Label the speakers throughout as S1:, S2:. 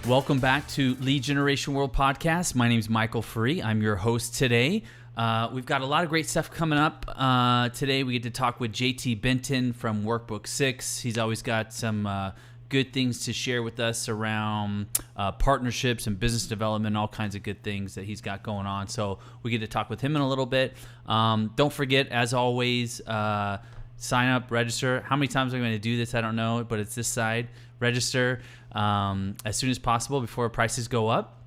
S1: Welcome back to Lead Generation World Podcast. My name is Michael Free. I'm your host today. We've got a lot of great stuff coming up. Today we get to talk with JT Benton from Ep.6. He's always got some good things to share with us around partnerships and business development, all kinds of good things that he's got going on. So we get to talk with him in a little bit. Don't forget, as always, sign up, register. How many times I'm going to do this, I don't know, but it's this side. Register as soon as possible before prices go up.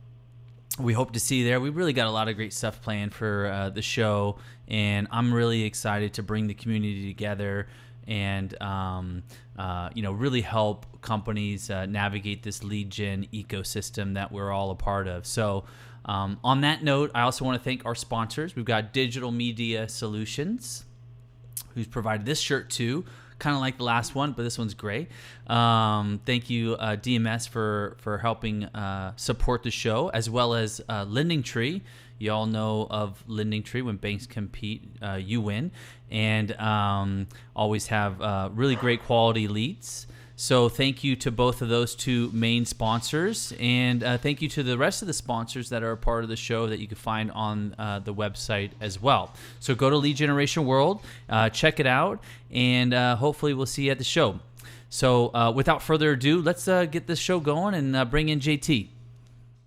S1: We hope to see you there. We really got a lot of great stuff planned for the show, and I'm really excited to bring the community together and really help companies navigate this lead gen ecosystem that we're all a part of. So on that note, I also want to thank our sponsors. We've got Digital Media Solutions, who's provided this shirt too, kind of like the last one, but this one's gray. Thank you, DMS, for helping support the show, as well as Lending Tree. You all know of Lending Tree. When banks compete, you win, and always have really great quality leads. So thank you to both of those two main sponsors, and thank you to the rest of the sponsors that are a part of the show that you can find on the website as well. So go to Lead Generation World, check it out, and hopefully we'll see you at the show. So without further ado, let's get this show going and bring in JT.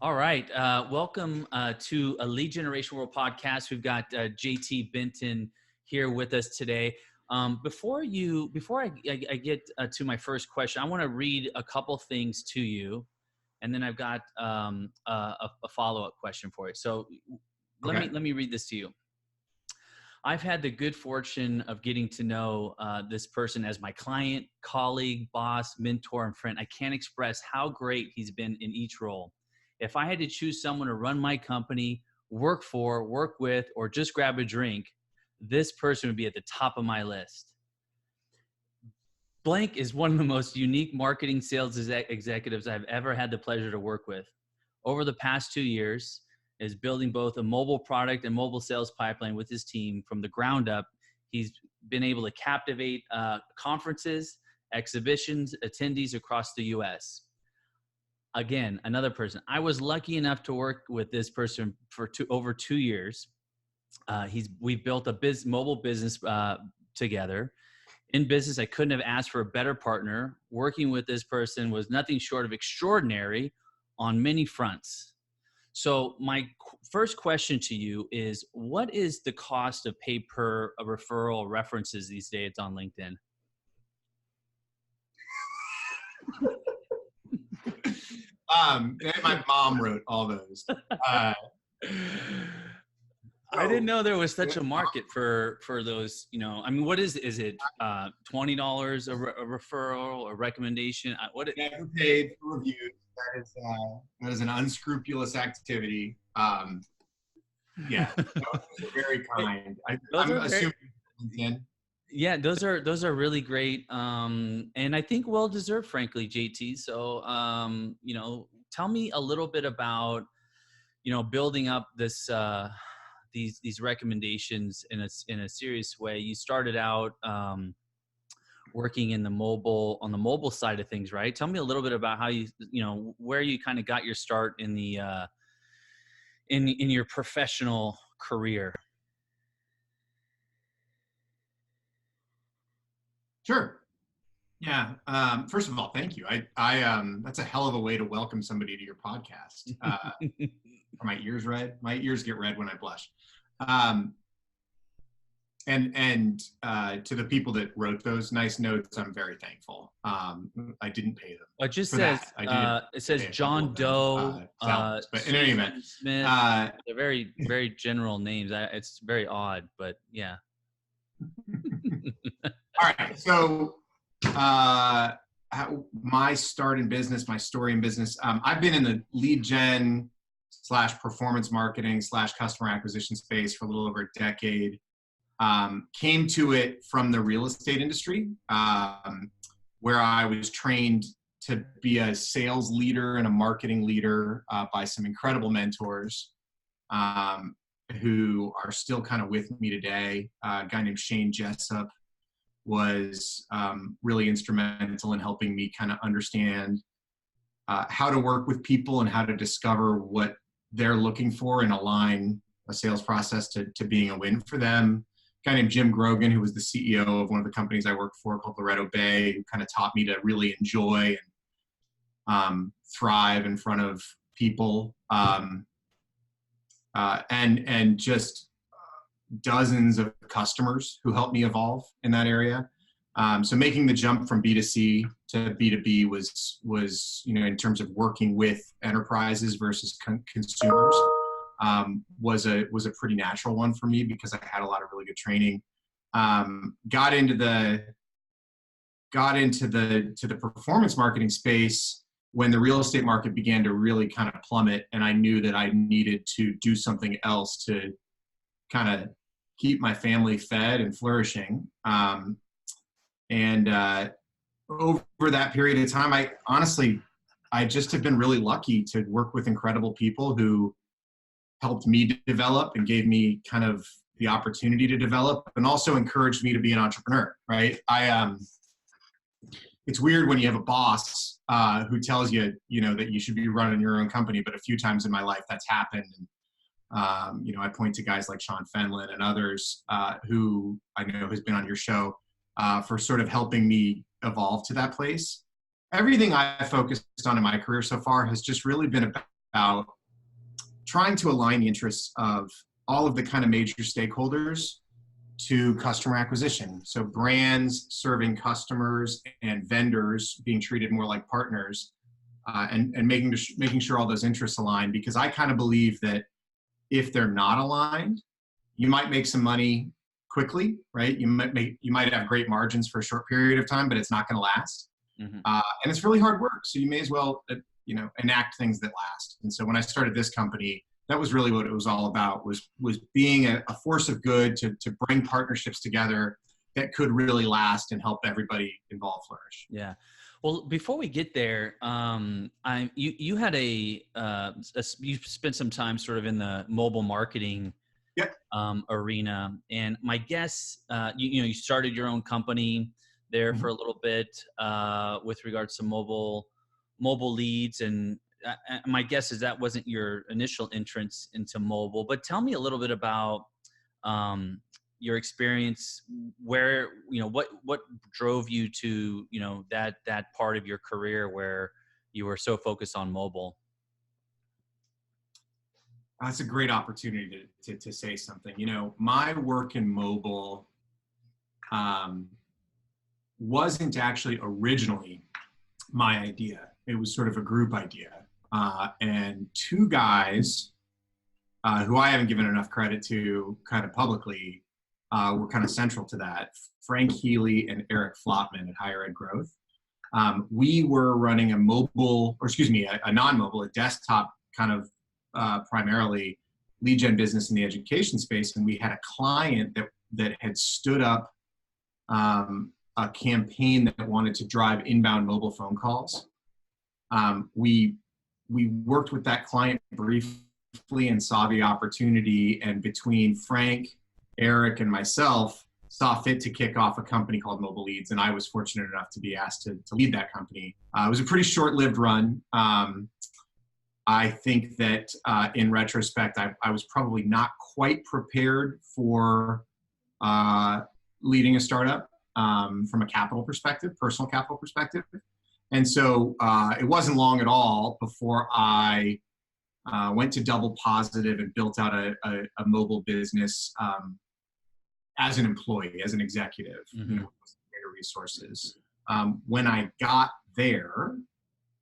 S1: All right, welcome to a Lead Generation World podcast. We've got JT Benton here with us today. Before I get to my first question, I want to read a couple things to you, and then I've got a follow-up question for you. So let me read this to you. I've had the good fortune of getting to know this person as my client, colleague, boss, mentor, and friend. I can't express how great he's been in each role. If I had to choose someone to run my company, work for, work with, or just grab a drink, this person would be at the top of my list. Blank is one of the most unique marketing sales executives I've ever had the pleasure to work with. Over the past 2 years, is building both a mobile product and mobile sales pipeline with his team from the ground up. He's been able to captivate conferences, exhibitions, attendees across the U.S. Again, another person. I was lucky enough to work with this person for over 2 years. We've built a mobile business together. In business, I couldn't have asked for a better partner. Working with this person was nothing short of extraordinary on many fronts. So my first question to you is, what is the cost of pay per referral references these days on LinkedIn?
S2: My mom wrote all those.
S1: I didn't know there was such a market for those, I mean, what is it $20 a referral, a recommendation?
S2: Never paid for reviews. That is an unscrupulous activity. Yeah, very kind. I'm assuming LinkedIn.
S1: Yeah, those are really great. And I think well deserved, frankly, JT. So, tell me a little bit about, building up this, these recommendations in a serious way. You started out working on the mobile side of things, right? Tell me a little bit about how where you kind of got your start in the in your professional career.
S2: Sure. Yeah. First of all, thank you. I that's a hell of a way to welcome somebody to your podcast. Are my ears red? My ears get red when I blush. And to the people that wrote those nice notes, I'm very thankful. I didn't pay them.
S1: It just says it says John Doe,
S2: but in any event,
S1: Smith. They're very, very general names. It's very odd, but yeah.
S2: All right. So my start in business, my story in business, I've been in the lead gen / performance marketing / customer acquisition space for a little over a decade. Came to it from the real estate industry, where I was trained to be a sales leader and a marketing leader by some incredible mentors who are still kind of with me today. A guy named Shane Jessup was really instrumental in helping me kind of understand how to work with people and how to discover what they're looking for and align a sales process to being a win for them. A guy named Jim Grogan, who was the CEO of one of the companies I worked for called Loretto Bay, who kind of taught me to really enjoy and thrive in front of people. And just dozens of customers who helped me evolve in that area. So making the jump from B2C to B2B was in terms of working with enterprises versus consumers, was a pretty natural one for me because I had a lot of really good training. Got into the performance marketing space when the real estate market began to really kind of plummet, and I knew that I needed to do something else to kind of keep my family fed and flourishing. And over that period of time, I just have been really lucky to work with incredible people who helped me develop and gave me kind of the opportunity to develop, and also encouraged me to be an entrepreneur, right? It's weird when you have a boss who tells you, that you should be running your own company, but a few times in my life that's happened. And, I point to guys like Sean Fenlon and others who I know has been on your show for sort of helping me evolve to that place. Everything I focused on in my career so far has just really been about trying to align the interests of all of the kind of major stakeholders to customer acquisition. So brands serving customers and vendors being treated more like partners, and making sure all those interests align, because I kind of believe that if they're not aligned, you might make some money quickly, right? You might have great margins for a short period of time, but it's not going to last. Mm-hmm. And it's really hard work. So you may as well, enact things that last. And so when I started this company, that was really what it was all about, was being a force of good to bring partnerships together that could really last and help everybody involved flourish.
S1: Yeah. Well, before we get there, you had you spent some time sort of in the mobile marketing arena, and my guess, you started your own company there mm-hmm. for a little bit with regards to mobile leads, and my guess is that wasn't your initial entrance into mobile. But tell me a little bit about your experience, where what drove you to that part of your career where you were so focused on mobile.
S2: That's a great opportunity to say something. My work in mobile wasn't actually originally my idea. It was sort of a group idea. And two guys who I haven't given enough credit to kind of publicly were kind of central to that. Frank Healy and Eric Flotman at Higher Ed Growth. We were running a non-mobile, a desktop kind of primarily lead gen business in the education space. And we had a client that had stood up a campaign that wanted to drive inbound mobile phone calls. We worked with that client briefly and saw the opportunity, and between Frank, Eric, and myself, saw fit to kick off a company called Mobile Leads, and I was fortunate enough to be asked to lead that company. It was a pretty short-lived run. I think that in retrospect, I was probably not quite prepared for leading a startup from a capital perspective, personal capital perspective. And so it wasn't long at all before I went to Double Positive and built out a mobile business as an employee, as an executive, mm-hmm. With greater resources. When I got there,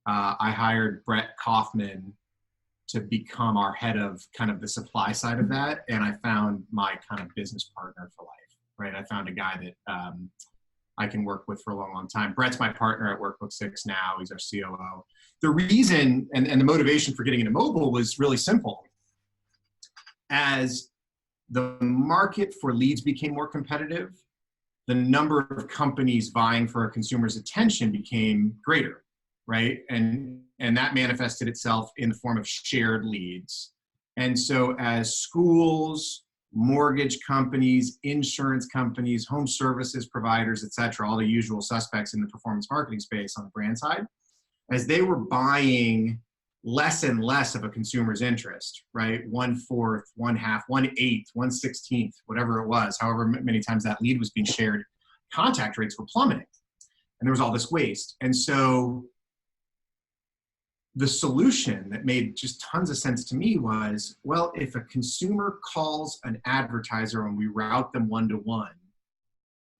S2: I hired Brett Kaufman to become our head of kind of the supply side of that. And I found my kind of business partner for life, right? I found a guy that I can work with for a long, long time. Brett's my partner at Ep.6 now. He's our COO. The reason and the motivation for getting into mobile was really simple. As the market for leads became more competitive, the number of companies vying for a consumer's attention became greater, right? And that manifested itself in the form of shared leads. And so as schools, mortgage companies, insurance companies, home services providers, et cetera, all the usual suspects in the performance marketing space on the brand side, as they were buying less and less of a consumer's interest, right? 1/4, 1/2, 1/8, 1/16, whatever it was, however many times that lead was being shared, contact rates were plummeting. And there was all this waste. And so the solution that made just tons of sense to me was, well, if a consumer calls an advertiser and we route them one-to-one,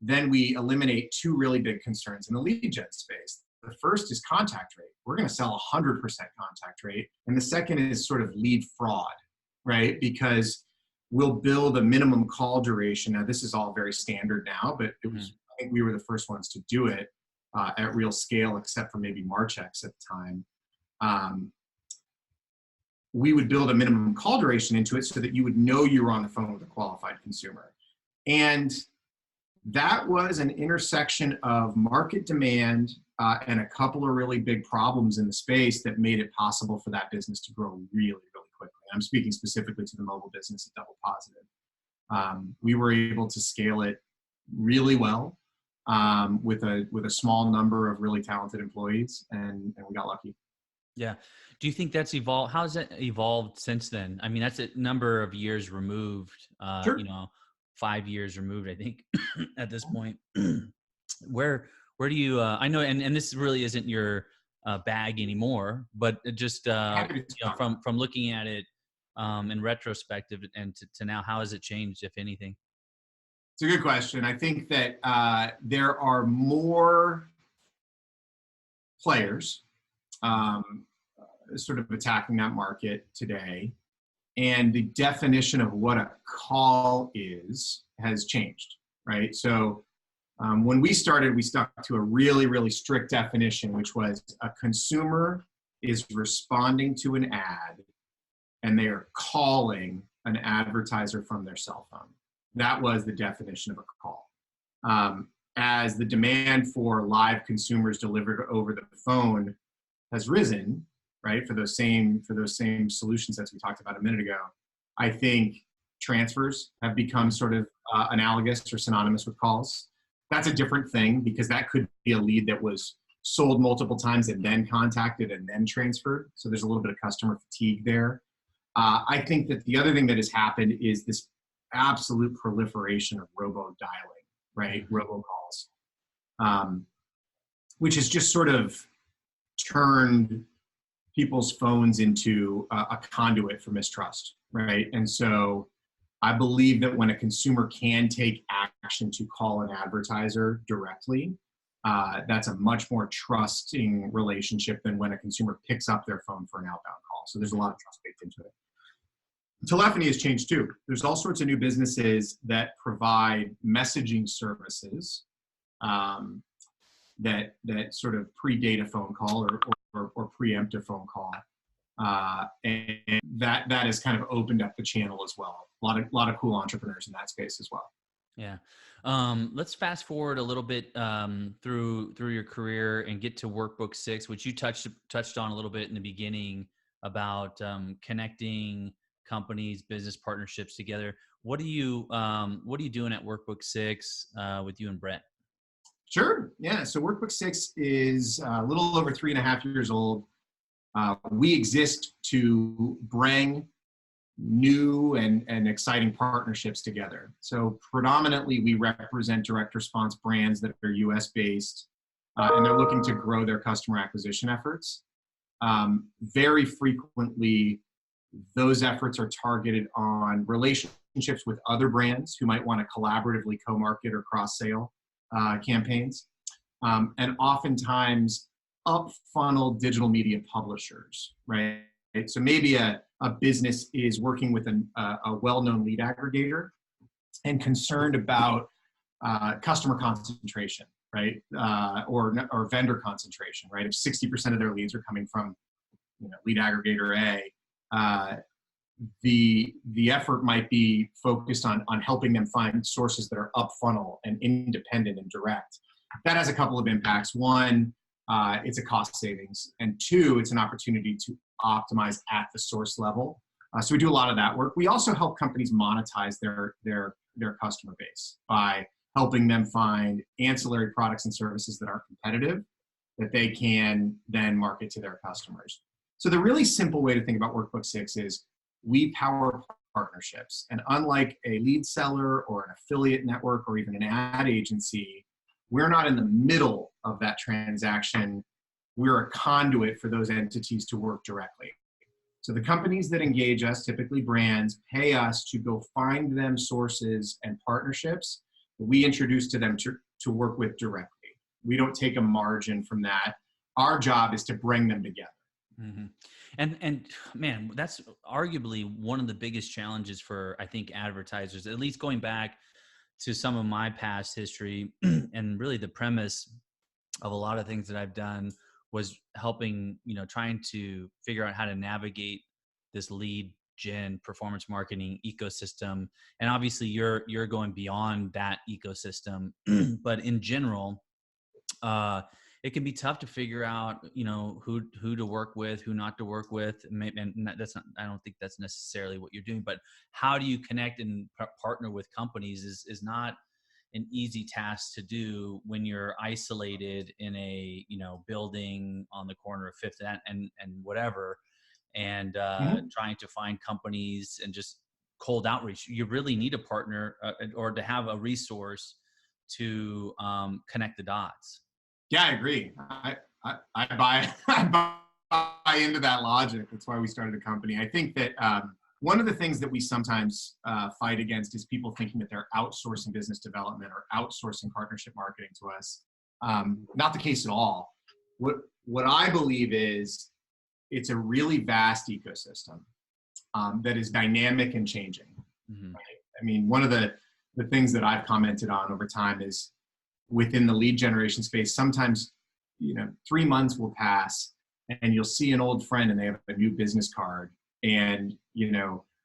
S2: then we eliminate two really big concerns in the lead gen space. The first is contact rate. We're going to sell 100% contact rate. And the second is sort of lead fraud, right? Because we'll build a minimum call duration. Now, this is all very standard now, but it was, I think we were the first ones to do it at real scale, except for maybe Marchex at the time. We would build a minimum call duration into it so that you would know you were on the phone with a qualified consumer. And that was an intersection of market demand and a couple of really big problems in the space that made it possible for that business to grow really, really quickly. I'm speaking specifically to the mobile business at Double Positive. We were able to scale it really well with a small number of really talented employees, and we got lucky.
S1: Yeah. Do you think that's evolved? How has it evolved since then? I mean, that's a number of years removed,
S2: Sure.
S1: 5 years removed, I think, at this point. Where do you, I know, and this really isn't your bag anymore, but just, from looking at it in retrospective and to now, how has it changed, if anything?
S2: It's a good question. I think that there are more players sort of attacking that market today. And the definition of what a call has changed, right? So when we started, we stuck to a really, really strict definition, which was a consumer is responding to an ad and they are calling an advertiser from their cell phone. That was the definition of a call. As the demand for live consumers delivered over the phone has risen, right, for those same solution sets we talked about a minute ago, I think transfers have become sort of analogous or synonymous with calls. That's a different thing because that could be a lead that was sold multiple times and then contacted and then transferred. So there's a little bit of customer fatigue there. I think that the other thing that has happened is this absolute proliferation of robo-dialing, right, robocalls, which has just sort of turned people's phones into a conduit for mistrust, right? And so I believe that when a consumer can take action to call an advertiser directly, that's a much more trusting relationship than when a consumer picks up their phone for an outbound call. So there's a lot of trust baked into it. Telephony has changed too. There's all sorts of new businesses that provide messaging services that sort of predate a phone call or preempt a phone call. And that has kind of opened up the channel as well. A lot of cool entrepreneurs in that space as well.
S1: Yeah. Let's fast forward a little bit through your career and get to Workbook6, which you touched on a little bit in the beginning about connecting companies, business partnerships together. What are you doing at Workbook6 with you and Brett?
S2: Sure. Yeah. So Workbook6 is a little over 3.5 years old. We exist to bring new and exciting partnerships together. So predominantly we represent direct response brands that are US based and they're looking to grow their customer acquisition efforts. Very frequently, those efforts are targeted on relationships with other brands who might want to collaboratively co-market or cross-sale campaigns. And oftentimes up-funnel digital media publishers, right? So maybe a business is working with a well-known lead aggregator and concerned about customer concentration, right? Or vendor concentration, right? If 60% of their leads are coming from lead aggregator A, the effort might be focused on helping them find sources that are up funnel and independent and direct. That has a couple of impacts. One, it's a cost savings, and two, it's an opportunity to optimize at the source level. So we do a lot of that work. We also help companies monetize their customer base by helping them find ancillary products and services that are competitive that they can then market to their customers. So the really simple way to think about Workbook6 is we power partnerships. And unlike a lead seller or an affiliate network or even an ad agency, we're not in the middle of that transaction. We're a conduit for those entities to work directly. So the companies that engage us, typically brands, pay us to go find them sources and partnerships that we introduce to them to work with directly. We don't take a margin from that. Our job is to bring them together.
S1: Mm-hmm. And man, that's arguably one of the biggest challenges for, I think, advertisers, at least going back to some of my past history and really the premise of a lot of things that I've done was helping, trying to figure out how to navigate this lead gen performance marketing ecosystem. And obviously you're going beyond that ecosystem, but in general, it can be tough to figure out, who to work with, who not to work with. And that's not, I don't think that's necessarily what you're doing, but how do you connect and partner with companies is not an easy task to do when you're isolated in a, building on the corner of Fifth and whatever, and trying to find companies and just cold outreach. You really need a partner or to have a resource to connect the dots.
S2: Yeah, I agree. I buy I buy into that logic. That's why we started a company. I think that one of the things that we sometimes fight against is people thinking that they're outsourcing business development or outsourcing partnership marketing to us. Not the case at all. What I believe is it's a really vast ecosystem that is dynamic and changing. Mm-hmm. Right? I mean, one of the things that I've commented on over time is within the lead generation space, sometimes 3 months will pass and you'll see an old friend and they have a new business card, and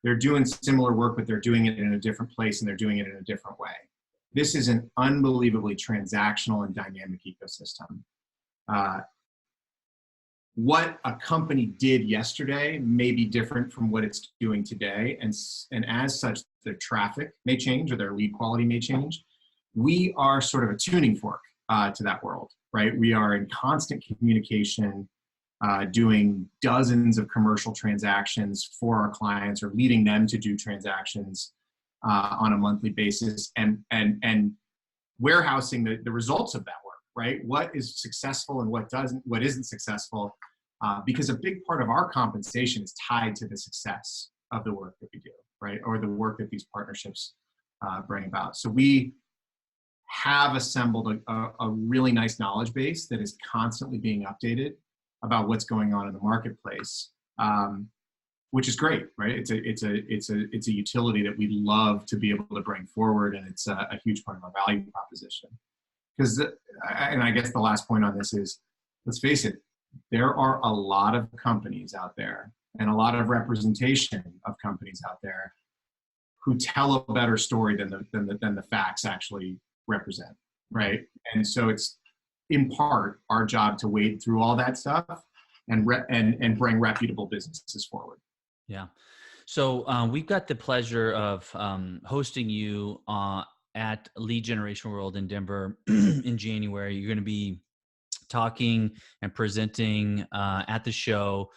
S2: they're doing similar work, but they're doing it in a different place and they're doing it in a different way. This is an unbelievably transactional and dynamic ecosystem. What a company did yesterday may be different from what it's doing today, and as such, their traffic may change or their lead quality may change. We are sort of a tuning fork to that world, right? We are in constant communication, doing dozens of commercial transactions for our clients or leading them to do transactions on a monthly basis, and warehousing the results of that work, right? What is successful and what isn't successful, because a big part of our compensation is tied to the success of the work that we do, right? Or the work that these partnerships bring about. So we have assembled a really nice knowledge base that is constantly being updated about what's going on in the marketplace, which is great, right? It's a utility that we love to be able to bring forward, and it's a huge part of our value proposition. Because, and I guess the last point on this is, let's face it, there are a lot of companies out there and a lot of representation of companies out there who tell a better story than the facts actually represent, right? And so it's in part our job to wade through all that stuff and bring reputable businesses forward.
S1: Yeah. So we've got the pleasure of hosting you at Lead Generation World in Denver in January. You're going to be talking and presenting at the show.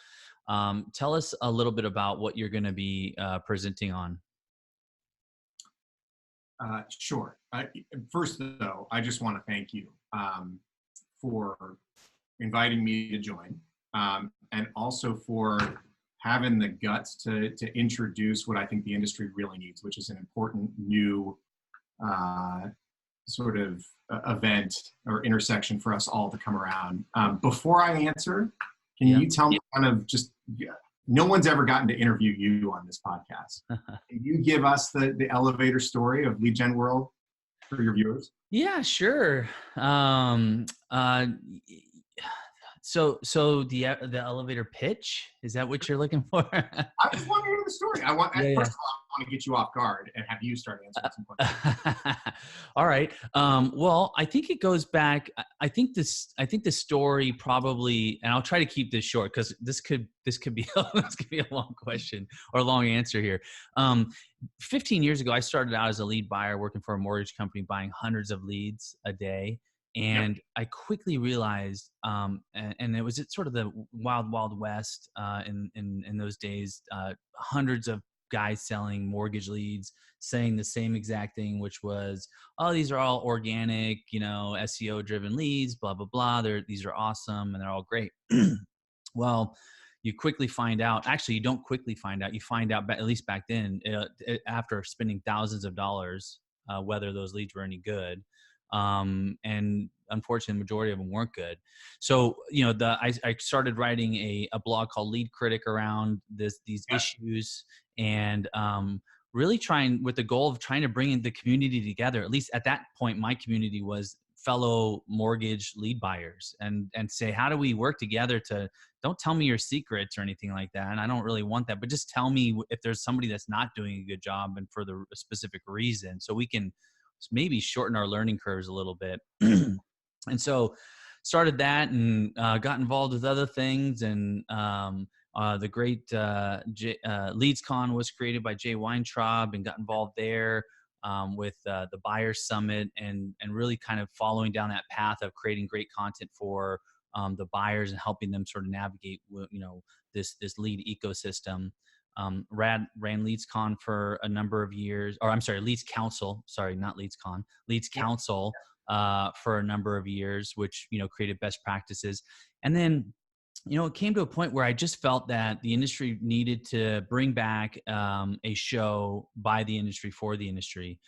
S1: Tell us a little bit about what you're going to be presenting on.
S2: Sure. First, though, I just want to thank you for inviting me to join, and also for having the guts to introduce what I think the industry really needs, which is an important new sort of event or intersection for us all to come around. Before I answer, can you tell me kind of just, no one's ever gotten to interview you on this podcast. Can you give us the elevator story of Lead Gen World for your viewers?
S1: Yeah, sure. So the elevator pitch, is that what you're looking for?
S2: I just want to hear the story. First of all, I want to get you off guard and have you start answering some questions.
S1: All right. Well, I think it goes back. I think the story probably, and I'll try to keep this short because this could be a long question or a long answer here. 15 years ago, I started out as a lead buyer working for a mortgage company, buying hundreds of leads a day.
S2: Yep.
S1: And I quickly realized, and it was sort of the wild west in those days. Hundreds of guys selling mortgage leads, saying the same exact thing, which was, "Oh, these are all organic, SEO driven leads, blah blah blah. These are awesome and they're all great." Well, you quickly find out. Actually, you don't quickly find out. You find out, at least back then, after spending thousands of dollars, whether those leads were any good. And unfortunately, the majority of them weren't good. So, I started writing a blog called Lead Critic around these
S2: Yep.
S1: issues, and really trying, with the goal of trying to bring the community together. At least at that point, my community was fellow mortgage lead buyers, and say, how do we work together to, don't tell me your secrets or anything like that. And I don't really want that, but just tell me if there's somebody that's not doing a good job and for the specific reason, so we can maybe shorten our learning curves a little bit. And so started that, and got involved with other things. And the great LeadsCon was created by Jay Weintraub, and got involved there with the Buyers Summit, and really kind of following down that path of creating great content for the buyers and helping them sort of navigate, this lead ecosystem. Ran LeadsCon for a number of years, or I'm sorry, Leads Council, sorry, not LeadsCon, Leads
S2: Yep.
S1: Council for a number of years, which, created best practices. And then, it came to a point where I just felt that the industry needed to bring back a show by the industry for the industry,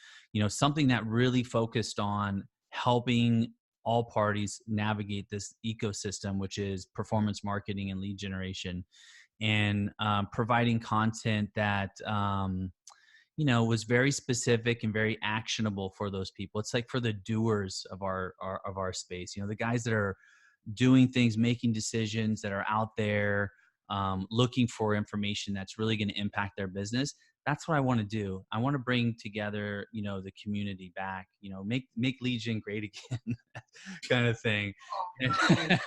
S1: something that really focused on helping all parties navigate this ecosystem, which is performance marketing and lead generation, and providing content that was very specific and very actionable for those people. It's like for the doers of our space, the guys that are doing things, making decisions, that are out there looking for information that's really going to impact their business. That's what I want to do. I want to bring together, the community back, make Legion great again, kind of thing.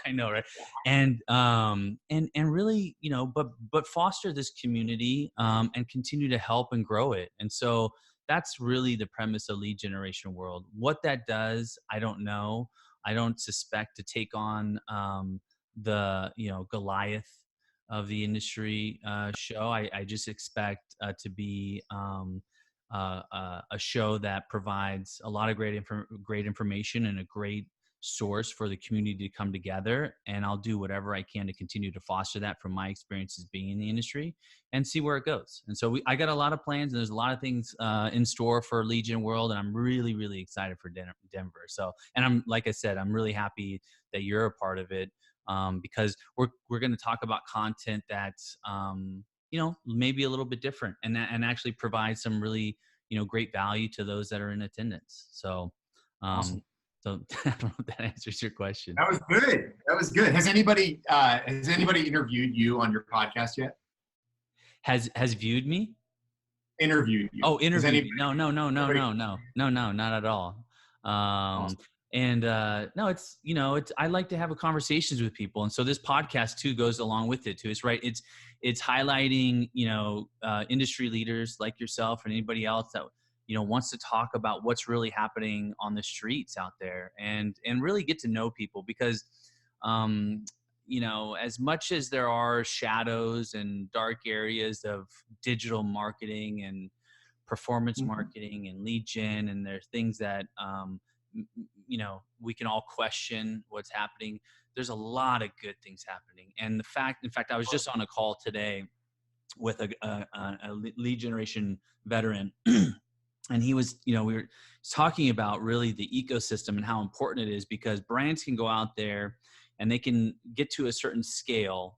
S1: I know, right? And really, but foster this community and continue to help and grow it. And so that's really the premise of Lead Generation World. What that does, I don't know. I don't suspect to take on the Goliath of the industry show. I just expect to be a show that provides a lot of great information and a great source for the community to come together. And I'll do whatever I can to continue to foster that from my experiences being in the industry, and see where it goes. And so I got a lot of plans, and there's a lot of things in store for Legion World, and I'm really, really excited for Denver. So, and like I said, I'm really happy that you're a part of it, because we're going to talk about content that's maybe a little bit different, and actually provide some really great value to those that are in attendance. So
S2: Awesome.
S1: so I don't know if that answers your question.
S2: That was good. That was good. Has anybody interviewed you on your podcast yet?
S1: Has viewed me?
S2: Interviewed you?
S1: Oh,
S2: Has
S1: interviewed me?
S2: anybody?
S1: No, not at all.
S2: Awesome.
S1: And no, it's I like to have conversations with people, and so this podcast too goes along with it too. It's right. It's highlighting industry leaders like yourself and anybody else that wants to talk about what's really happening on the streets out there, and really get to know people, because as much as there are shadows and dark areas of digital marketing and performance
S2: Mhm.
S1: marketing and lead gen, and there's things that we can all question what's happening. There's a lot of good things happening, and in fact, I was just on a call today with a lead generation veteran. And he was, we were talking about really the ecosystem and how important it is, because brands can go out there and they can get to a certain scale,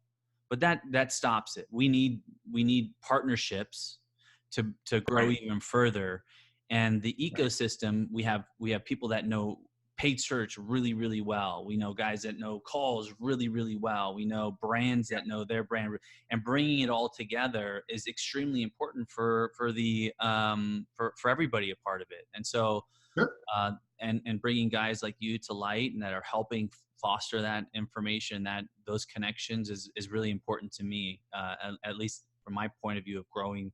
S1: but that stops it. We need partnerships to grow
S2: Right.
S1: even further. And the ecosystem, we have people that know paid search really, really well. We know guys that know calls really, really well. We know brands that know their brand, and bringing it all together is extremely important for the for everybody a part of it. And so
S2: Sure.
S1: and bringing guys like you to light, and that are helping foster that information, that those connections is really important to me, at least from my point of view of growing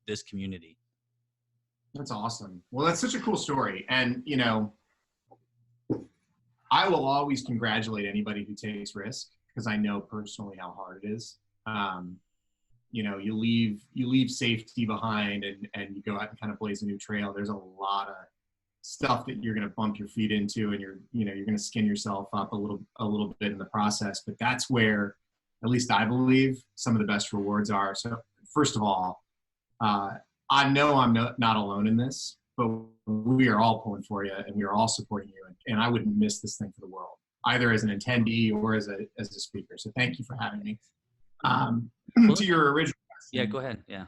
S1: this community.
S2: That's awesome. Well, that's such a cool story. And, I will always congratulate anybody who takes risk because I know personally how hard it is. You leave safety behind and you go out and kind of blaze a new trail. There's a lot of stuff that you're going to bump your feet into, and you're going to skin yourself up a little bit in the process. But that's where, at least I believe, some of the best rewards are. So first of all, I know I'm not alone in this, but we are all pulling for you and we are all supporting you. And I wouldn't miss this thing for the world, either as an attendee or as a speaker. So thank you for having me. To your original question.
S1: Yeah, go ahead. Yeah.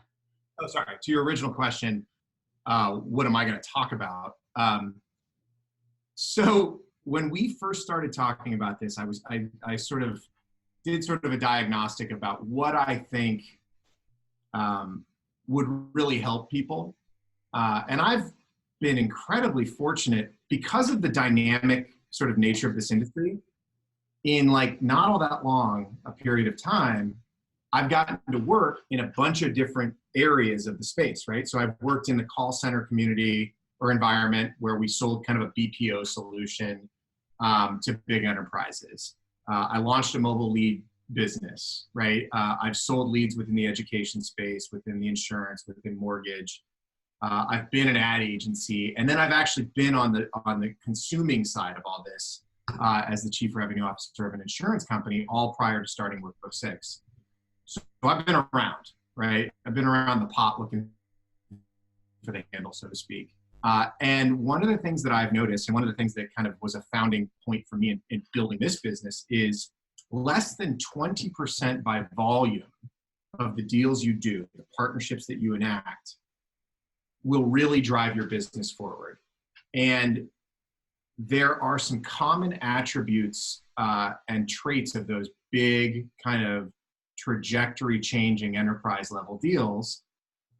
S2: Oh, sorry. To your original question, what am I going to talk about? So when we first started talking about this, I sort of did sort of a diagnostic about what I think would really help people. And I've been incredibly fortunate because of the dynamic sort of nature of this industry. In like not all that long a period of time, I've gotten to work in a bunch of different areas of the space, right? So I've worked in the call center community or environment where we sold kind of a BPO solution to big enterprises. I launched a mobile lead business, right? I've sold leads within the education space, within the insurance, within mortgage. I've been an ad agency, and then I've actually been on the consuming side of all this as the chief revenue officer of an insurance company, all prior to starting Ep.6. So I've been around, right? I've been around the pot looking for the handle, so to speak. And one of the things that I've noticed, and one of the things that kind of was a founding point for me in building this business, is less than 20% by volume of the deals you do, the partnerships that you enact, will really drive your business forward. And there are some common attributes and traits of those big kind of trajectory changing enterprise level deals.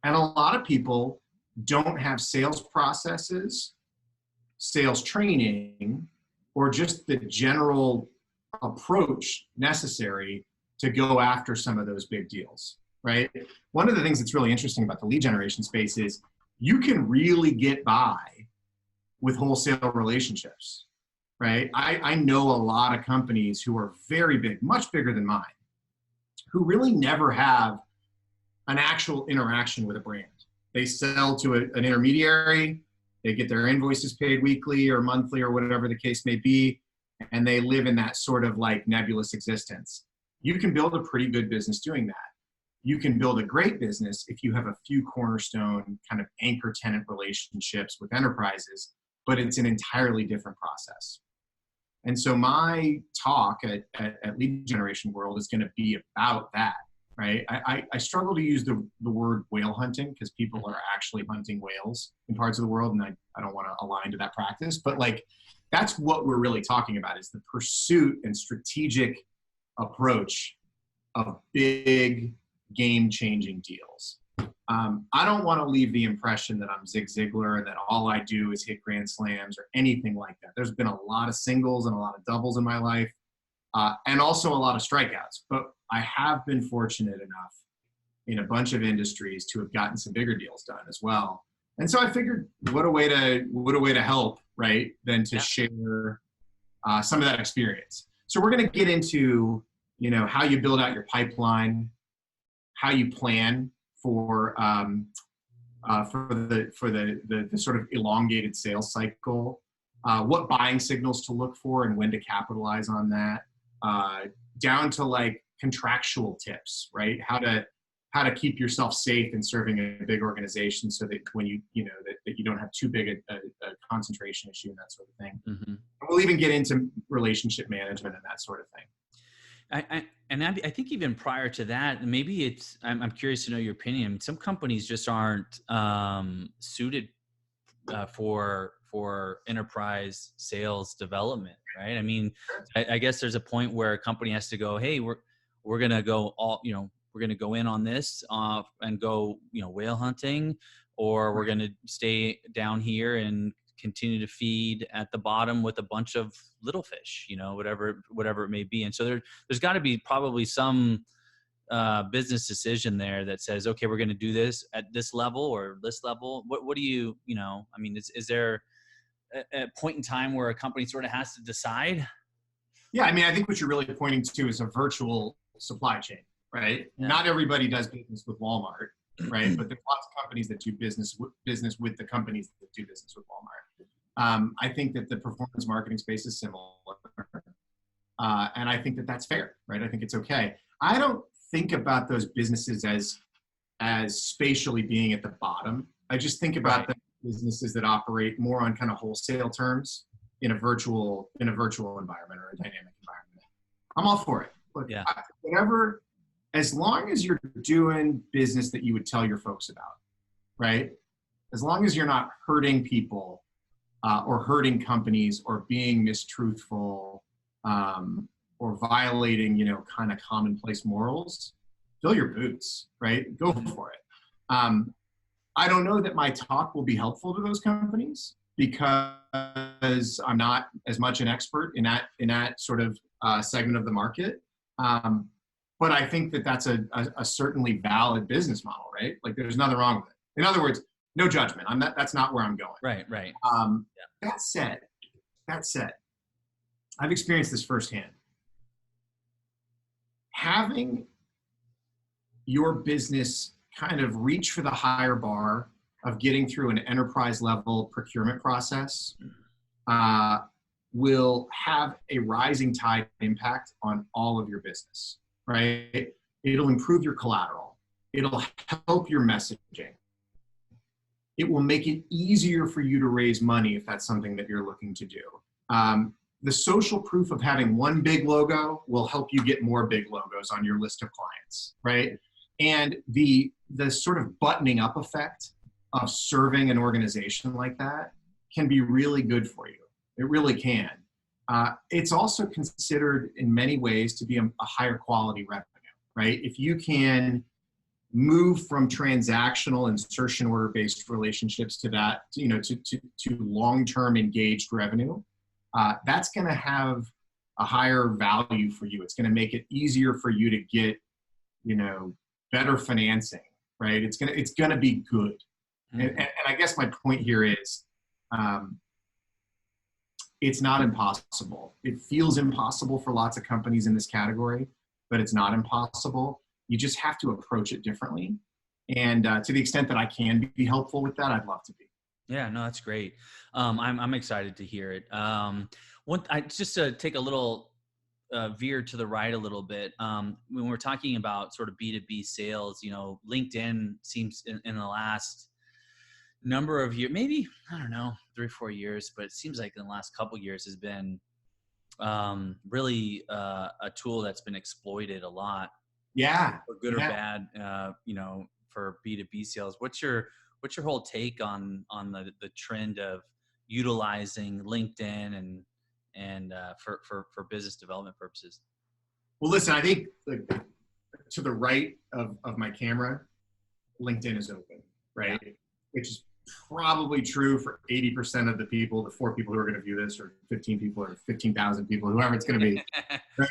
S2: And a lot of people don't have sales processes, sales training, or just the general approach necessary to go after some of those big deals, right? One of the things that's really interesting about the lead generation space is you can really get by with wholesale relationships, right? I know a lot of companies who are very big, much bigger than mine, who really never have an actual interaction with a brand. They sell to an intermediary, they get their invoices paid weekly or monthly or whatever the case may be, and they live in that sort of like nebulous existence. You can build a pretty good business doing that. You can build a great business if you have a few cornerstone kind of anchor tenant relationships with enterprises, but it's an entirely different process. And so my talk at Lead Generation World is going to be about that, right? I struggle to use the word whale hunting because people are actually hunting whales in parts of the world, and I don't want to align to that practice, but like that's what we're really talking about, is the pursuit and strategic approach of big game-changing deals. I don't want to leave the impression that I'm Zig Ziglar and that all I do is hit grand slams or anything like that. There's been a lot of singles and a lot of doubles in my life, and also a lot of strikeouts. But I have been fortunate enough in a bunch of industries to have gotten some bigger deals done as well. And so I figured, what a way to help, right? Than to share some of that experience. So we're going to get into, how you build out your pipeline, how you plan for the sort of elongated sales cycle, what buying signals to look for and when to capitalize on that, down to like contractual tips, right? How to keep yourself safe in serving a big organization so that when that you don't have too big a concentration issue and that sort of thing. Mm-hmm. We'll even get into relationship management and that sort of thing.
S1: I think even prior to that, maybe I'm curious to know your opinion. Some companies just aren't suited for enterprise sales development, right? I mean, I guess there's a point where a company has to go, hey, we're gonna go we're gonna go in on this and go whale hunting, or we're gonna stay down here and continue to feed at the bottom with a bunch of little fish, whatever it may be. And so there's got to be probably some business decision there that says, okay, we're going to do this at this level or this level. What do you, I mean, is there a point in time where a company sort of has to decide?
S2: Yeah, I mean, I think what you're really pointing to is a virtual supply chain, right?
S1: Yeah.
S2: Not everybody does business with Walmart, right? But there's lots of companies that do business with the companies that do business with Walmart. I think that the performance marketing space is similar, and I think that that's fair, right? I think it's okay. I don't think about those businesses as spatially being at the bottom. I just think about the businesses that operate more on kind of wholesale terms in a virtual environment or a dynamic environment. I'm all for it. Look, whatever, as long as you're doing business that you would tell your folks about, right? As long as you're not hurting people or hurting companies or being mistruthful or violating, kind of commonplace morals, fill your boots, right? Go for it. I don't know that my talk will be helpful to those companies because I'm not as much an expert in that sort of segment of the market. But I think that that's a certainly valid business model, right? Like there's nothing wrong with it. In other words, no judgment. That's not where I'm going.
S1: Right.
S2: That said, I've experienced this firsthand. Having your business kind of reach for the higher bar of getting through an enterprise level procurement process will have a rising tide impact on all of your business, right? It'll improve your collateral. It'll help your messaging. It will make it easier for you to raise money if that's something that you're looking to do. The social proof of having one big logo will help you get more big logos on your list of clients, right? And the sort of buttoning up effect of serving an organization like that can be really good for you. It really can. It's also considered in many ways to be a higher quality revenue, right? If you can move from transactional insertion order based relationships to that, to long-term engaged revenue, that's going to have a higher value for you. It's going to make it easier for you to get, better financing, right? It's going to be good. Mm-hmm. And I guess my point here is, it's not impossible. It feels impossible for lots of companies in this category, but it's not impossible. You just have to approach it differently. And to the extent that I can be helpful with that, I'd love to be.
S1: Yeah, no, that's great. I'm excited to hear it. Just to take a little veer to the right a little bit. When we're talking about sort of B2B sales, LinkedIn seems in the last number of years, maybe, I don't know, 3 or 4 years, but it seems like in the last couple of years has been really a tool that's been exploited a lot.
S2: Yeah.
S1: For good or bad, for B2B sales. What's your whole take on the trend of utilizing LinkedIn and for business development purposes?
S2: Well, listen, I think to the right of my camera, LinkedIn is open, right? Yeah. Which is probably true for 80% of the people, the 4 people who are going to view this, or 15 people, or 15,000 people, whoever it's going to be, right?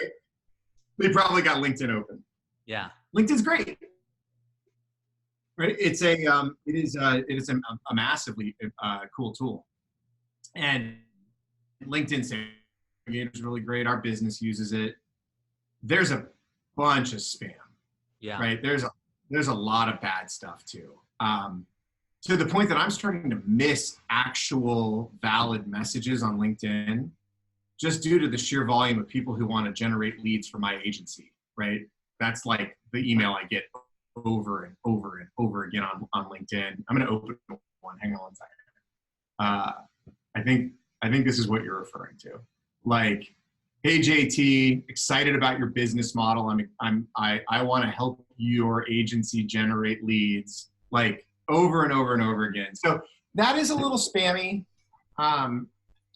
S2: They probably got LinkedIn open.
S1: Yeah.
S2: LinkedIn's great. Right? It is a massively cool tool. And LinkedIn is really great. Our business uses it. There's a bunch of spam. Yeah. Right. There's a lot of bad stuff too. To the point that I'm starting to miss actual valid messages on LinkedIn just due to the sheer volume of people who want to generate leads for my agency. Right. That's like the email I get over and over and over again on LinkedIn. I'm going to open one. Hang on one second. I think this is what you're referring to. Like, hey JT, excited about your business model. I want to help your agency generate leads, like over and over and over again. So that is a little spammy. And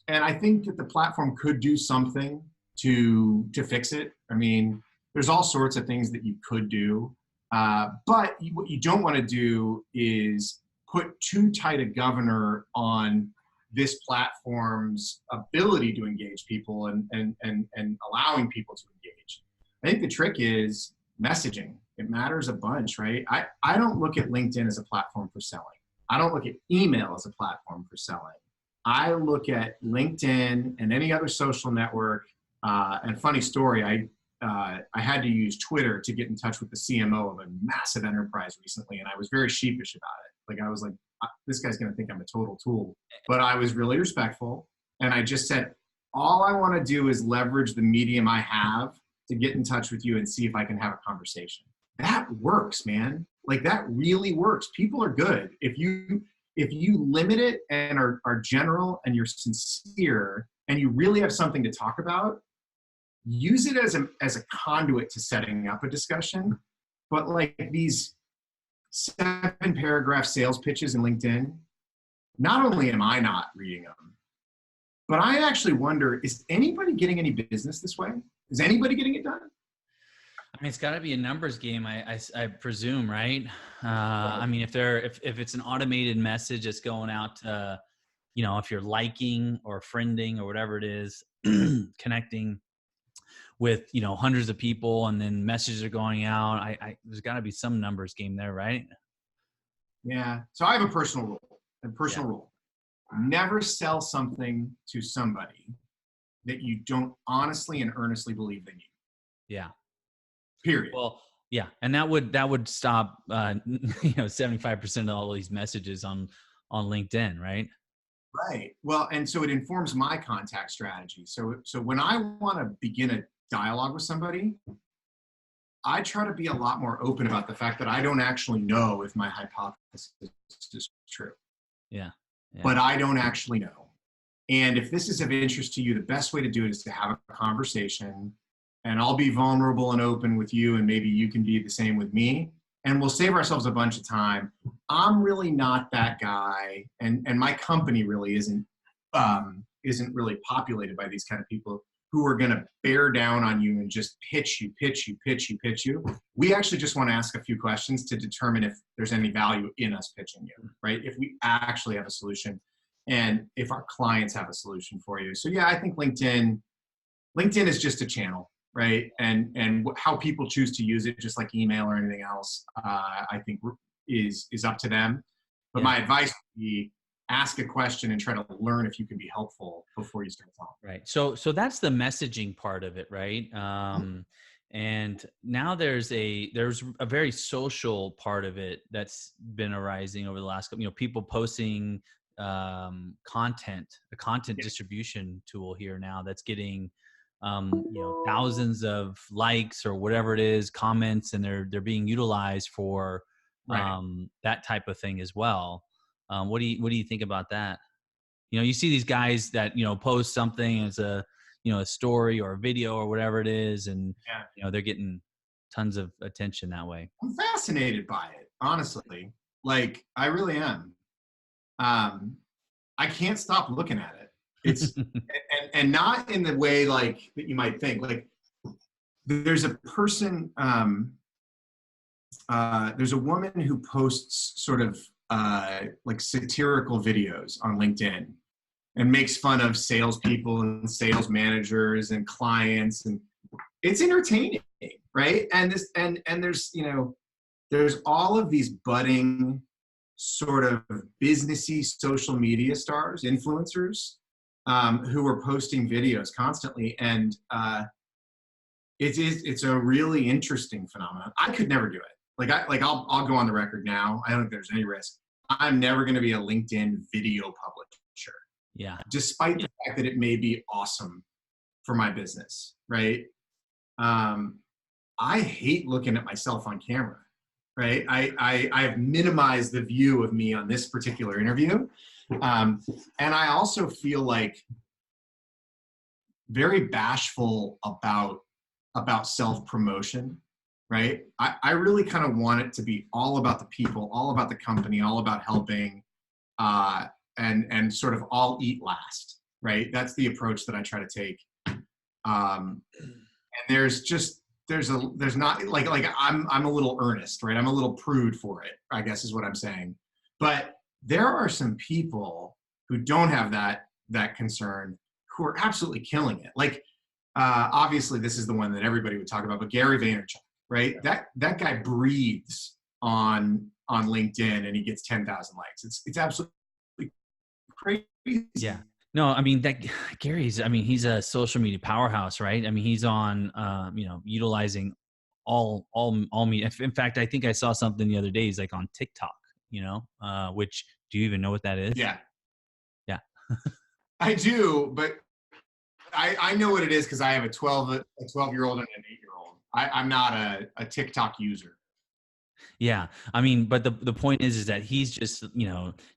S2: I think that the platform could do something to fix it. I mean, there's all sorts of things that you could do. But what you don't want to do is put too tight a governor on this platform's ability to engage people and allowing people to engage. I think the trick is messaging. It matters a bunch, right? I don't look at LinkedIn as a platform for selling. I don't look at email as a platform for selling. I look at LinkedIn and any other social network. And funny story, I had to use Twitter to get in touch with the CMO of a massive enterprise recently, and I was very sheepish about it. Like I was like, this guy's going to think I'm a total tool. But I was really respectful, and I just said, all I want to do is leverage the medium I have to get in touch with you and see if I can have a conversation. That works, man. Like that really works. People are good. If you limit it and are general and you're sincere and you really have something to talk about, use it as a conduit to setting up a discussion. But like these 7-paragraph sales pitches in LinkedIn, not only am I not reading them, but I actually wonder, is anybody getting any business this way? Is anybody getting it done?
S1: I mean, it's got to be a numbers game, I presume, right? I mean, if it's an automated message that's going out to, if you're liking or friending or whatever it is, connecting with, hundreds of people, and then messages are going out, there's got to be some numbers game there, right?
S2: Yeah. So I have a personal rule. Never sell something to somebody that you don't honestly and earnestly believe they need.
S1: Yeah.
S2: Period.
S1: Well, yeah. And that would stop, 75% of all these messages on LinkedIn, right?
S2: Right. Well, and so it informs my contact strategy. So when I want to begin a dialogue with somebody, I try to be a lot more open about the fact that I don't actually know if my hypothesis is true.
S1: Yeah.
S2: But I don't actually know. And if this is of interest to you, the best way to do it is to have a conversation, and I'll be vulnerable and open with you, and maybe you can be the same with me, and we'll save ourselves a bunch of time. I'm really not that guy, and my company really isn't really populated by these kind of people who are going to bear down on you and just pitch you. We actually just want to ask a few questions to determine if there's any value in us pitching you, right? If we actually have a solution and if our clients have a solution for you. So yeah, I think LinkedIn is just a channel, right? And how people choose to use it, just like email or anything else, I think is up to them. But my advice would be, ask a question and try to learn if you can be helpful before you start talking.
S1: Right. So that's the messaging part of it, right? And now there's a very social part of it that's been arising over the last couple, people posting content, a content distribution tool here now that's getting thousands of likes or whatever it is, comments, and they're being utilized for that type of thing as well. What do you think about that? You see these guys that, post something as a story or a video or whatever it is. And, they're getting tons of attention that way.
S2: I'm fascinated by it, honestly. Like, I really am. I can't stop looking at it. It's, and not in the way like that you might think. Like, there's a person, there's a woman who posts sort of like satirical videos on LinkedIn and makes fun of salespeople and sales managers and clients, and it's entertaining, right? And there's all of these budding sort of businessy social media stars, influencers, who are posting videos constantly, and it's a really interesting phenomenon. I could never do it. I'll go on the record now. I don't think there's any risk. I'm never going to be a LinkedIn video publisher.
S1: Yeah.
S2: Despite the fact that it may be awesome for my business, right? I hate looking at myself on camera, right? I have minimized the view of me on this particular interview. And I also feel like very bashful about self-promotion, right? I really kind of want it to be all about the people, all about the company, all about helping, and sort of all eat last, right? That's the approach that I try to take. And there's not like I'm a little earnest, right? I'm a little prude for it, I guess is what I'm saying. But there are some people who don't have that concern who are absolutely killing it. Like, obviously this is the one that everybody would talk about, but Gary Vaynerchuk, right? That guy breathes on LinkedIn and he gets 10,000 likes. It's absolutely crazy.
S1: Yeah. No, I mean that Gary's, I mean, he's a social media powerhouse, right? I mean, he's on, utilizing all media. In fact, I think I saw something the other day. He's like on TikTok, which do you even know what that is?
S2: Yeah,
S1: Yeah.
S2: I do, but I know what it is because I have a 12-year-old and an 8-year-old. I'm not a TikTok user.
S1: Yeah. I mean, but the point is that he's just,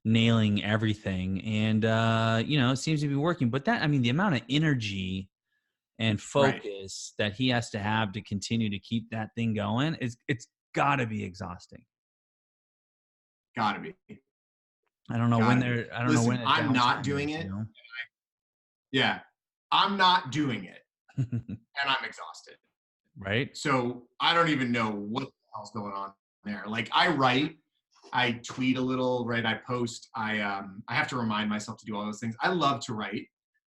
S1: nailing everything and, it seems to be working. But that, I mean, the amount of energy and
S2: Right.
S1: focus that he has to have to continue to keep that thing going it's got to be exhausting.
S2: Gotta be. Gotta be.
S1: I don't know when
S2: Listen,
S1: a
S2: I'm not
S1: downtime
S2: doing
S1: is,
S2: it. Yeah. I'm not doing it. And I'm exhausted.
S1: Right?
S2: So I don't even know what the hell's going on there. Like I write, I tweet a little, right? I post. I have to remind myself to do all those things. I love to write.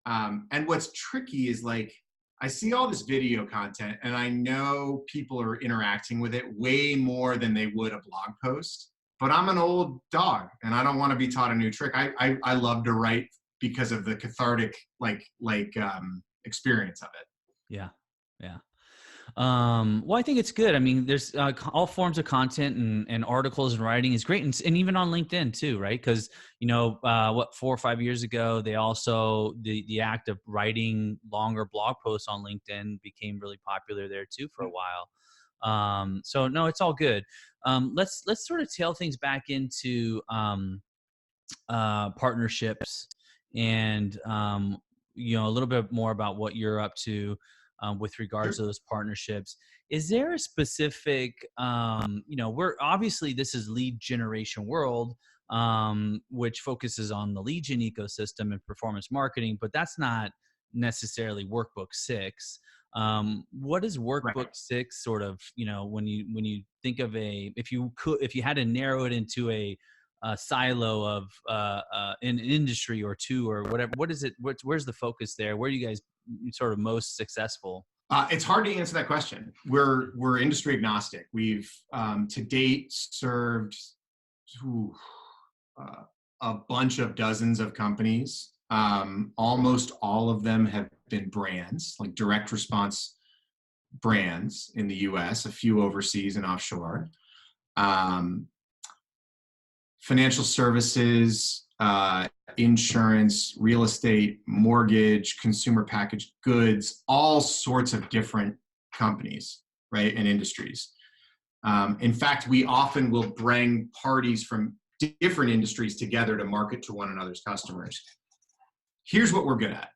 S2: And what's tricky is like I see all this video content and I know people are interacting with it way more than they would a blog post. But I'm an old dog and I don't want to be taught a new trick. I love to write because of the cathartic experience of it.
S1: Yeah. Yeah. Well, I think it's good. I mean, there's all forms of content and articles and writing is great. And even on LinkedIn too, right? Because, 4 or 5 years ago, they also, the act of writing longer blog posts on LinkedIn became really popular there too for a while. So no, it's all good. Let's sort of tail things back into, partnerships and a little bit more about what you're up to with regards
S2: Sure.
S1: to those partnerships. Is there a specific we're obviously this is lead generation world, which focuses on the lead gen ecosystem and performance marketing, but that's not necessarily workbook 6. What is workbook
S2: Right.
S1: 6 sort of, when you think of if you had to narrow it into a silo of an industry or two or whatever, what is it, where's the focus there, where are you guys sort of most successful?
S2: It's hard to answer that question. We're industry agnostic. We've to date served ooh, uh, a bunch of dozens of companies. Almost all of them have been brands, like direct response brands in the U.S., a few overseas and offshore. Um, Financial services, insurance, real estate, mortgage, consumer packaged goods, all sorts of different companies, right, and industries. In fact, we often will bring parties from different industries together to market to one another's customers. Here's what we're good at.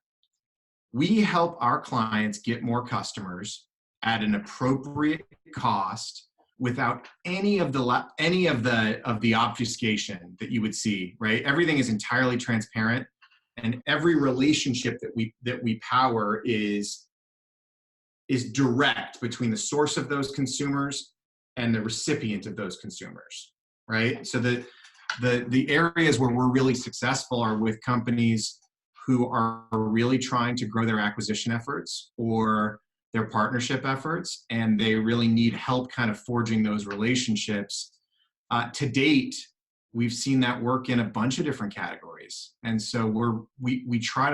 S2: We help our clients get more customers at an appropriate cost without any of the obfuscation that you would see, right? Everything is entirely transparent, and every relationship that we power is direct between the source of those consumers and the recipient of those consumers, right? So the areas where we're really successful are with companies who are really trying to grow their acquisition efforts or their partnership efforts, and they really need help kind of forging those relationships. To date, we've seen that work in a bunch of different categories, and so we try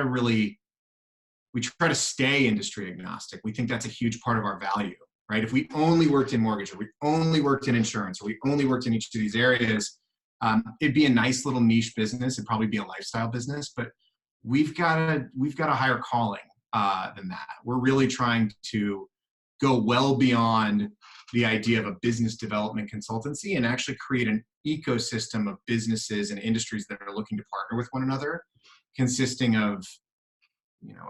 S2: to stay industry agnostic. We think that's a huge part of our value, right? If we only worked in mortgage, or we only worked in insurance, or we only worked in each of these areas, it'd be a nice little niche business. It'd probably be a lifestyle business, but we've got a higher calling than that. We're really trying to go well beyond the idea of a business development consultancy and actually create an ecosystem of businesses and industries that are looking to partner with one another, consisting of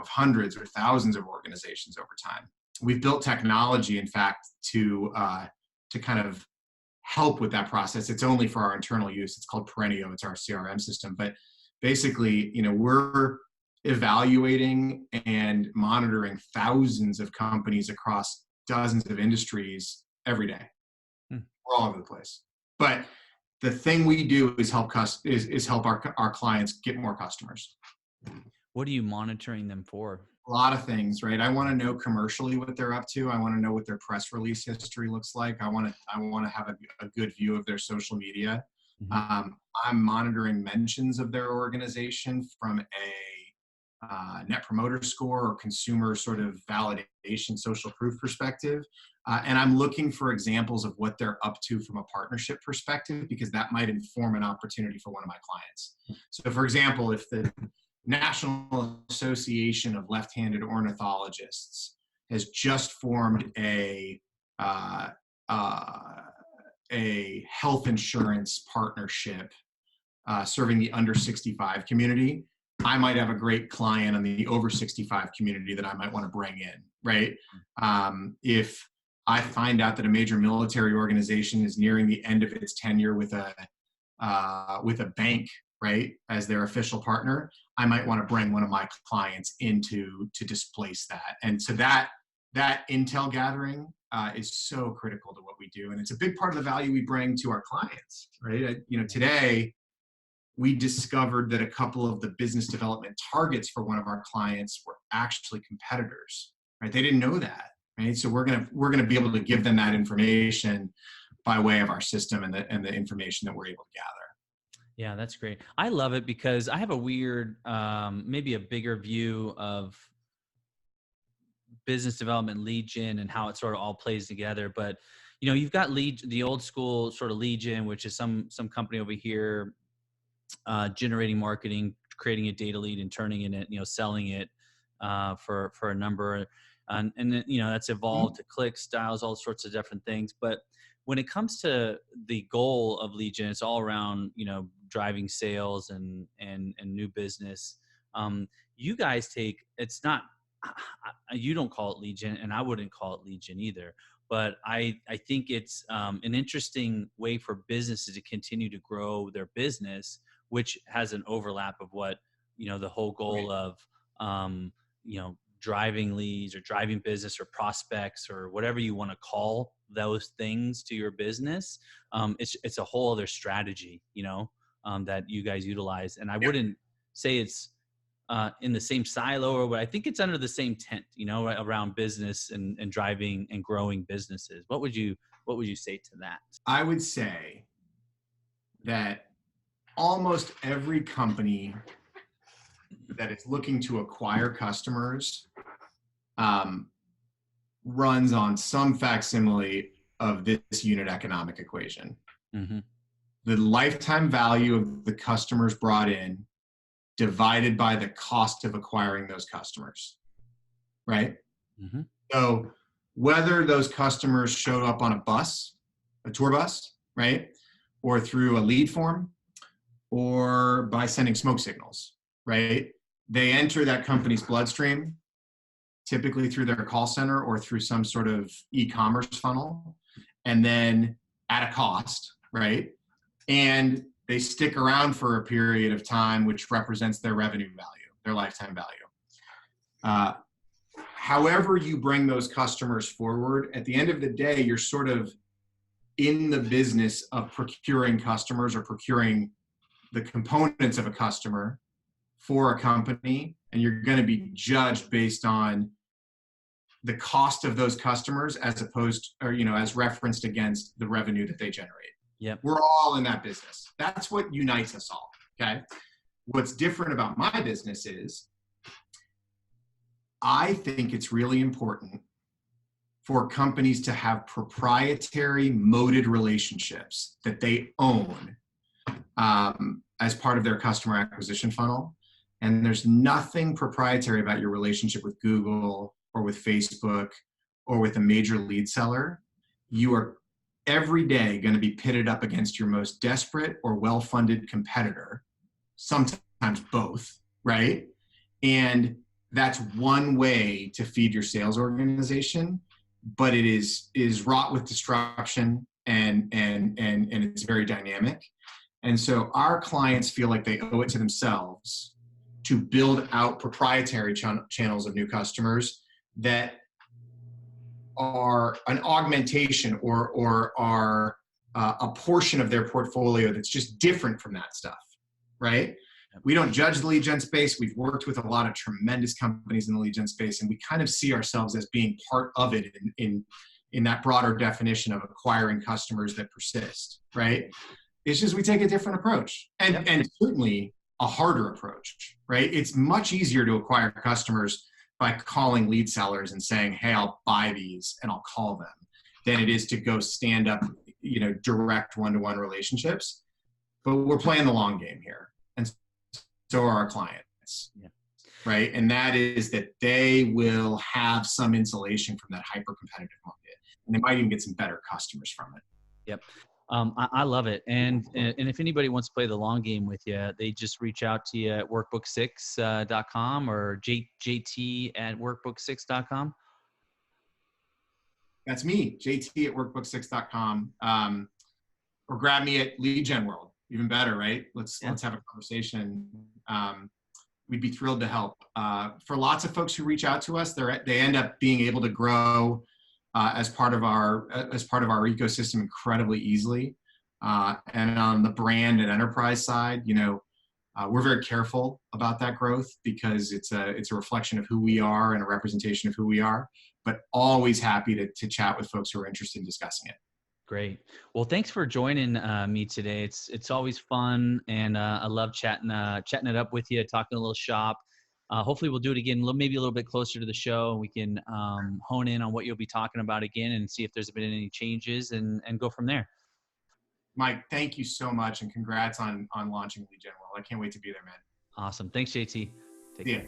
S2: hundreds or thousands of organizations over time. We've built technology, in fact, to kind of help with that process. It's only for our internal use. It's called Perennial. It's our CRM system. But basically, we're evaluating and monitoring thousands of companies across dozens of industries every day. We're all over the place. But the thing we do is help our clients get more customers.
S1: What are you monitoring them for?
S2: A lot of things, right? I want to know commercially what they're up to. I want to know what their press release history looks like. I want to have a good view of their social media.
S1: Mhm.
S2: I'm monitoring mentions of their organization from a net promoter score or consumer sort of validation, social proof perspective. And I'm looking for examples of what they're up to from a partnership perspective, because that might inform an opportunity for one of my clients. So for example, if the National Association of Left-Handed Ornithologists has just formed uh, a health insurance partnership serving the under 65 community, I might have a great client on the over 65 community that I might want to bring in, right? If I find out that a major military organization is nearing the end of its tenure with a bank, right, as their official partner, I might want to bring one of my clients in to displace that. And so that intel gathering is so critical to what we do, and it's a big part of the value we bring to our clients, right? Today we discovered that a couple of the business development targets for one of our clients were actually competitors, right? They didn't know that, right? So we're gonna be able to give them that information by way of our system and the information that we're able to gather.
S1: Yeah, that's great. I love it because I have a weird, maybe a bigger view of business development, lead gen, and how it sort of all plays together. But you've got the old school sort of lead gen, which is some company over here generating marketing, creating a data lead and turning it, selling it for a number, and then, that's evolved to click styles, all sorts of different things. But when it comes to the goal of lead gen, it's all around driving sales and new business. You guys it's not, you don't call it lead gen, and I wouldn't call it lead gen either. But I think it's an interesting way for businesses to continue to grow their business, which has an overlap of what the whole goal of driving leads or driving business or prospects or whatever you want to call those things to your business. It's a whole other strategy that you guys utilize, and I wouldn't say it's in the same silo, but I think it's under the same tent, around business and driving and growing businesses. What would you say to that?
S2: I would say that almost every company that is looking to acquire customers runs on some facsimile of this unit economic equation.
S1: Mm-hmm.
S2: The lifetime value of the customers brought in divided by the cost of acquiring those customers, right?
S1: Mm-hmm.
S2: So whether those customers showed up on a tour bus, right, or through a lead form, or by sending smoke signals, right, they enter that company's bloodstream, typically through their call center or through some sort of e-commerce funnel, and then at a cost, right? And they stick around for a period of time, which represents their revenue value, their lifetime value. However you bring those customers forward, at the end of the day, you're sort of in the business of procuring customers or procuring the components of a customer for a company, and you're going to be judged based on the cost of those customers as opposed, or as referenced against the revenue that they generate.
S1: Yep.
S2: We're all in that business. That's what unites us all. Okay. What's different about my business is I think it's really important for companies to have proprietary moated relationships that they own as part of their customer acquisition funnel. And there's nothing proprietary about your relationship with Google or with Facebook or with a major lead seller. You are every day going to be pitted up against your most desperate or well-funded competitor, sometimes both, right? And that's one way to feed your sales organization, but it is wrought with disruption and it's very dynamic. And so our clients feel like they owe it to themselves to build out proprietary channels of new customers that are an augmentation or are a portion of their portfolio that's just different from that stuff, right? We don't judge the lead gen space. We've worked with a lot of tremendous companies in the lead gen space, and we kind of see ourselves as being part of it in that broader definition of acquiring customers that persist, right? It's just we take a different approach, and certainly a harder approach, right? It's much easier to acquire customers by calling lead sellers and saying, hey, I'll buy these and I'll call them, than it is to go stand up, direct one-to-one relationships. But we're playing the long game here. And so are our clients, right? And that is that they will have some insulation from that hyper-competitive market. And they might even get some better customers from it.
S1: Yep. I love it. And if anybody wants to play the long game with you, they just reach out to you at workbook6.com or JT at workbook6.com.
S2: That's me, JT at workbook6.com. Or grab me at Lead Gen World. Even better, right? Let's have a conversation. We'd be thrilled to help. For lots of folks who reach out to us, they end up being able to grow as part of our ecosystem incredibly easily. And on the brand and enterprise side, we're very careful about that growth because it's a reflection of who we are and a representation of who we are. But always happy to chat with folks who are interested in discussing it.
S1: Great. Well, thanks for joining me today. It's always fun, and I love chatting it up with you, talking a little shop. Hopefully we'll do it again, maybe a little bit closer to the show, and we can hone in on what you'll be talking about again and see if there's been any changes and go from there.
S2: Mike, thank you so much, and congrats on launching Lead Gen World. I can't wait to be there, man.
S1: Awesome. Thanks, JT. Take care.